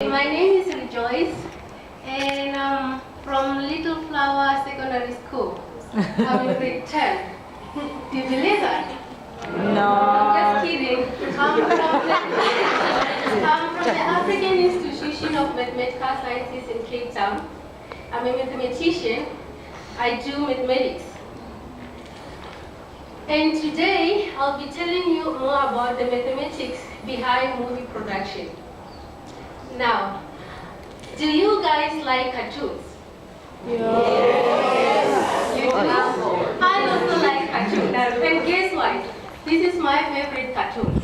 My name is Rejoyce, and I'm from Little Flower Secondary School. I'm in grade 10. Do you believe that? No. I'm just kidding. I'm from the African Institution of Mathematical Sciences in Cape Town. I'm a mathematician. I do mathematics. And today, I'll be telling you more about the mathematics behind movie production. Now, do you guys like cartoons? Yes. You do? I also like cartoons. And guess what? This is my favorite cartoon.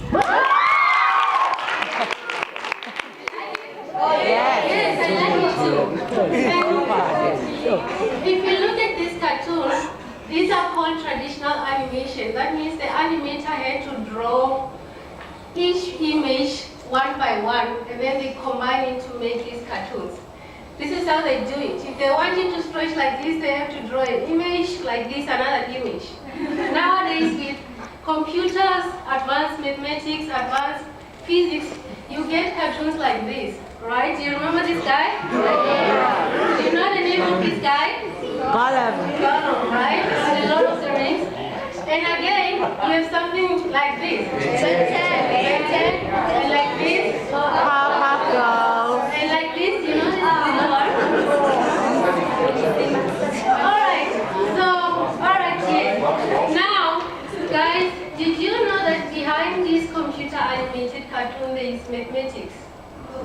Yes, I like it too. And if you look at this cartoon, these are called traditional animation. That means the animator had to draw each image one by one, and then they combine it to make these cartoons. This is how they do it. If they want you to stretch like this, they have to draw an image like this, another image. Nowadays, with computers, advanced mathematics, advanced physics, you get cartoons like this, right? Do you remember this guy? Yeah. Do you know the name of this guy? Gollum, right? The Lord of the Rings. And again, you have something like this. And like this. And like this, you know this one? Alright, yes. Now, guys, did you know that behind this computer animated cartoon there is mathematics?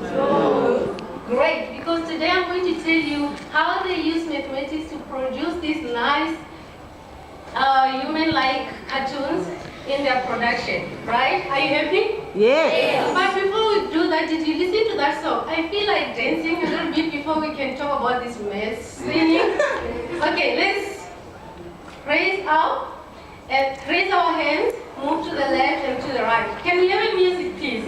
No. Great, because today I'm going to tell you how they use mathematics to produce these nice human-like cartoons in their production, right? Are you happy? Yes. But before we do that, did you listen to that song? I feel like dancing a little bit before we can talk about this mess singing. Okay, let's raise up and raise our hands, move to the left and to the right. Can we have a music, please?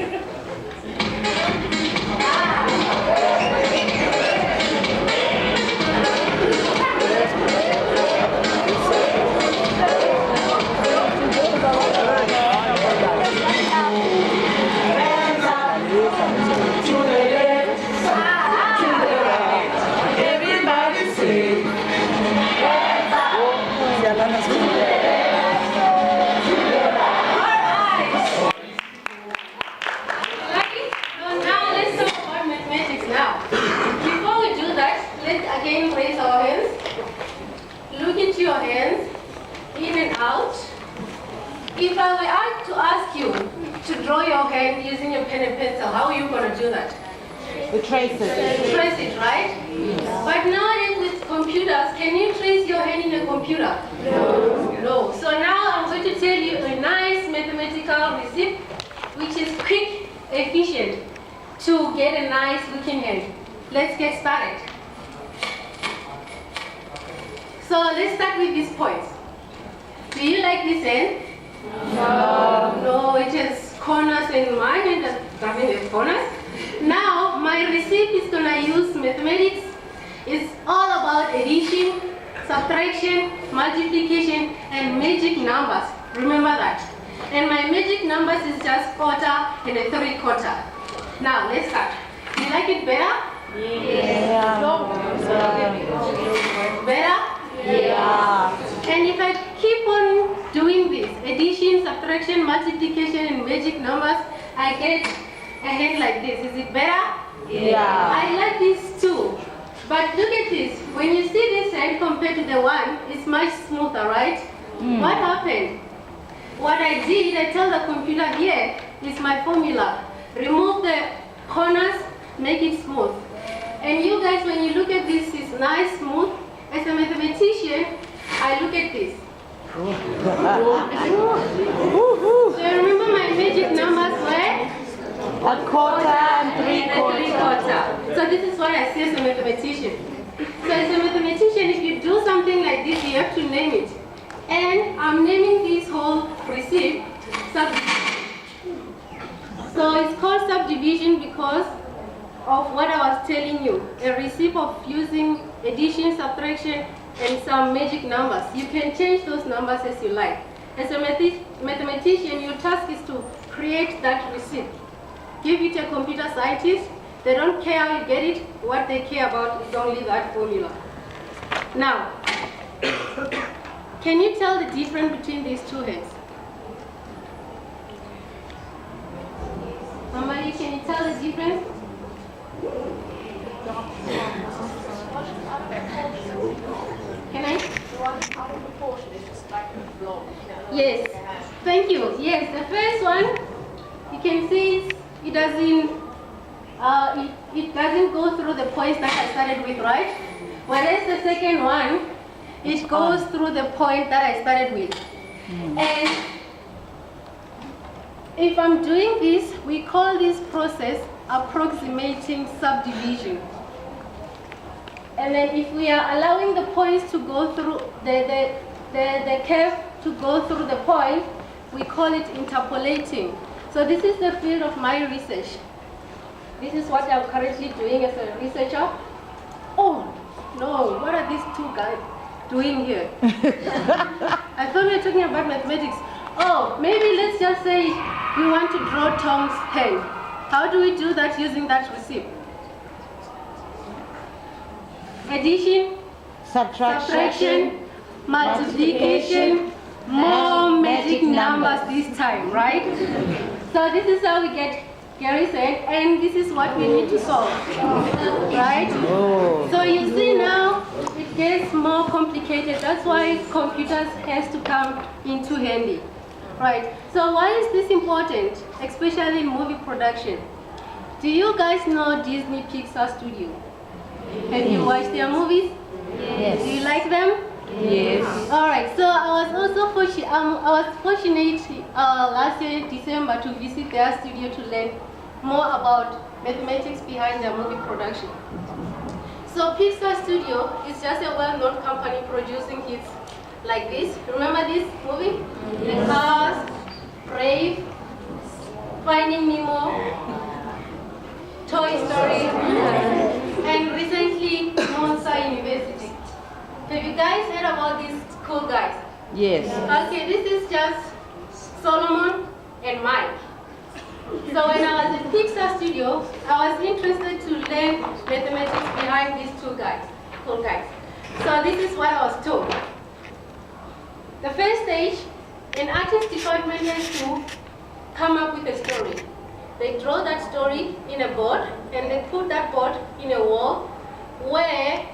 Your hands in and out. If I were to ask you to draw your hand using a pen and pencil, how are you going to do that? We trace it. Trace it, right? But nowadays with computers, can you trace your hand in a computer? No. So now I'm going to tell you a nice mathematical recipe which is quick, efficient to get a nice looking hand. Let's get started. So let's start with these points. Do you like this end? No. No, it has corners, and mine it doesn't have corners. Now, my recipe is going to use mathematics. It's all about addition, subtraction, multiplication, and magic numbers. Remember that. And my magic numbers is just quarter and a 3/4. Now, let's start. Do you like it better? Yeah. Better? Yeah. And if I keep on doing this, addition, subtraction, multiplication, and magic numbers, I get a hand like this. Is it better? Yeah. I like this too. But look at this. When you see this hand compared to the one, it's much smoother, right? What happened? What I did, I tell the computer here is my formula. Remove the corners, make it smooth. And you guys, when you look at this, it's nice, smooth. As a mathematician, I look at this. So remember my magic numbers were? 1/4 and 3/4. So this is what I say as a mathematician. So as a mathematician, if you do something like this, you have to name it. And I'm naming this whole recipe subdivision. So it's called subdivision because of what I was telling you, a recipe of using addition, subtraction, and some magic numbers. You can change those numbers as you like. As a mathematician, your task is to create that recipe. Give it to a computer scientist, They don't care how you get it. What they care about is only that formula. Now, can you tell the difference between these two heads? Somebody, can you tell the difference? Can I? Yes. Thank you. Yes, the first one, you can see it doesn't go through the points that I started with, right? Whereas the second one, it goes through the point that I started with. And if I'm doing this, we call this process approximating subdivision. And then if we are allowing the points to go through, the curve to go through the point, we call it interpolating. So this is the field of my research. This is what I'm currently doing as a researcher. Oh, no, what are these two guys doing here? I thought we were talking about mathematics. Oh, maybe let's just say we want to draw Tom's hand. How do we do that using that receipt? Addition, subtraction, multiplication, more magic numbers this time, right? So this is how we get Gary's hand, and this is what we need to solve, right? So you see now, it gets more complicated. That's why computers has to come into handy, right? So why is this important, especially in movie production? Do you guys know Disney Pixar Studio? Have you watched their movies? Yes. Do you like them? Yes. All right. So I was also fortunate last year December to visit their studio to learn more about mathematics behind their movie production. So Pixar Studio is just a well-known company producing hits like this. Remember this movie? The Cars, Brave, Finding Nemo, Toy Story, and recently Monza University. Have you guys heard about these cool guys? Yes. Okay, this is just Solomon and Mike. So when I was in Pixar Studio, I was interested to learn mathematics behind these two guys, cool guys. So this is what I was told. The first stage, an artist department has to come up with a story. They draw that story in a board, and they put that board in a wall where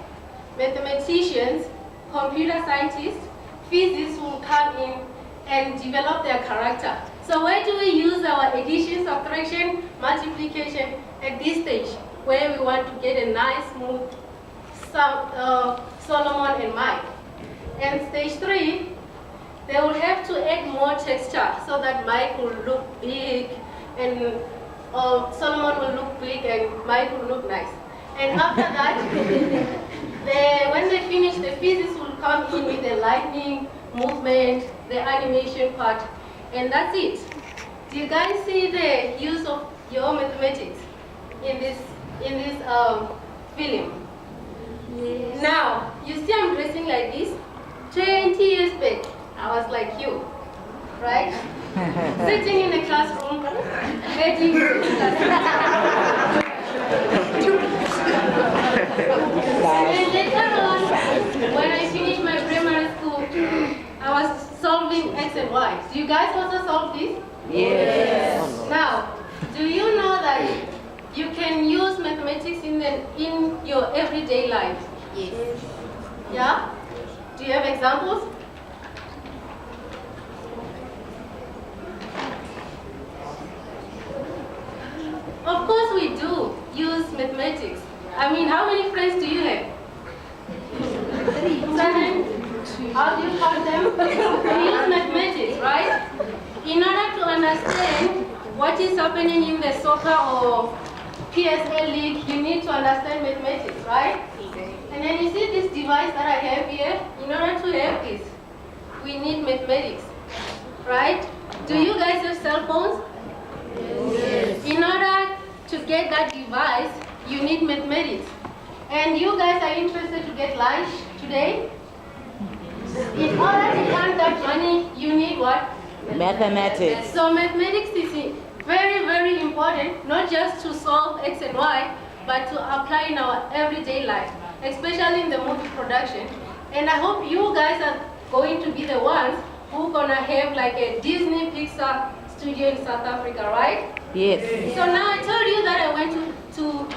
mathematicians, computer scientists, physicists will come in and develop their character. So where do we use our addition, subtraction, multiplication at this stage, where we want to get a nice, smooth Solomon and Mike? And stage 3, they will have to add more texture so that Mike will look big and Solomon will look big and Mike will look nice. And after that, when they finish, the physicists will come in with the lightning, movement, the animation part, and that's it. Do you guys see the use of your mathematics in this film? Yes. Now, you see I'm dressing like this. 20 years back, I was like you, right? Sitting in a classroom, heading to And later on, when I finished my primary school, I was solving X and Y. Do you guys also solve this? Yes. Now, do you know that you can use mathematics in your everyday life? Yes. Yeah? Do you have examples? Of course we do use mathematics. I mean, how many friends do you have? 7? How do you count them? We use mathematics, right? In order to understand what is happening in the soccer or PSL league, you need to understand mathematics, right? And then you see this device that I have here. In order to have this, we need mathematics, right? Do you guys have cell phones? Yes. In order to get that device, you need mathematics. And you guys are interested to get lunch today? In order to earn that money, you need what? Mathematics. So mathematics is very, very important, not just to solve X and Y, but to apply in our everyday life, especially in the movie production. And I hope you guys are going to be the ones who are gonna have like a Disney Pixar studio in South Africa, right? Yes. So now I told you that I went to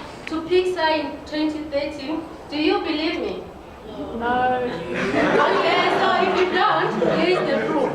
Pixar in 2013. Do you believe me? No. Okay, so if you don't, here is the proof.